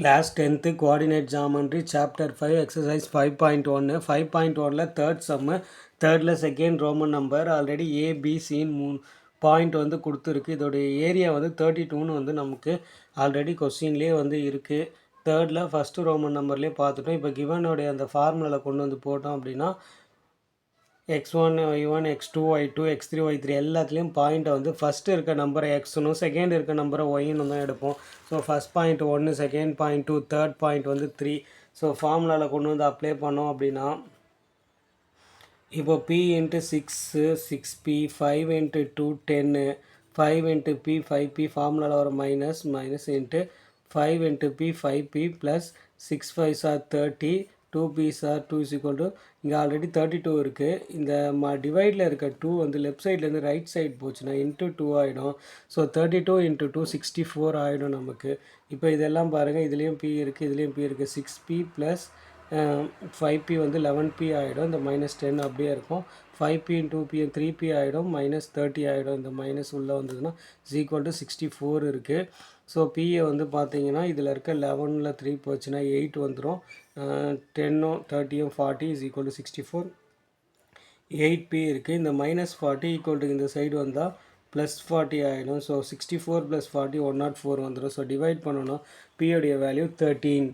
Class 10th Coordinate Geometry Chapter 5 Exercise 5.1 5.1ல third sum தேர்டில் second roman number already ஏபிசின்னு point வந்து கொடுத்துருக்கு. இதோடைய ஏரியா வந்து 32ன்னு வந்து நமக்கு ஆல்ரெடி கொஸ்டின்லேயே வந்து இருக்குது. தேர்டில் ஃபஸ்ட்டு ரோமன் நம்பர்லேயே பார்த்துட்டோம். இப்போ கிவனுடைய அந்த ஃபார்முலாவில் கொண்டு வந்து போட்டோம் அப்படின்னா x1 y1 x2 y2 x3 y3 எல்லாத்துலேயும் பாயிண்ட்டை வந்து ஃபஸ்ட்டு இருக்க நம்பரை எக்ஸ்னும் செகண்ட் இருக்க நம்பரை ஒய்னு தான் எடுப்போம். So first point 1, second point 2, third point வந்து 3. ஸோ ஃபார்முலாவில் கொண்டு வந்து அப்ளை பண்ணோம் அப்படின்னா இப்போ p into 6 6p 5 into 2 10 5 into p 5p ஃபார்முலாவில் வர minus into 5 into p 5p plus 6 5s are 30 2p's are 2 is equal to இங்கே ஆல்ரெடி 32 இருக்குது. இந்த டிவைடில் இருக்க 2 வந்து லெஃப்ட் சைட்லேருந்து ரைட் சைட் போச்சுன்னா இன்ட்டு 2 ஆகிடும். ஸோ 32 இன்ட்டு 2 64 ஆகிடும் நமக்கு. இப்போ இதெல்லாம் பாருங்கள், இதுலேயும் p இருக்குது, இதுலேயும் p இருக்குது. 6p ப்ளஸ் 5p வந்து 11p ஆகிடும். இந்த -10 அப்படியே இருக்கும். 5p 2p 3p ஆகிடும். -30 ஆகிடும். இந்த மைனஸ் உள்ளே வந்ததுன்னா ஈக்குவல் டு 64 இருக்குது. ஸோ பிஏ வந்து பார்த்தீங்கன்னா இதில் இருக்க 11ல் 3 போச்சுன்னா 8 வந்துடும். 10 30 40 இஸ் ஈக்குவல் டு 64. 8p இருக்குது. இந்த -40 ஈக்குவல் டு இந்த சைடு வந்தால் +40 ஆகிடும். ஸோ 64 + 40 104 வந்துடும். ஸோ டிவைட் பண்ணணும். பியோடைய வேல்யூ 13.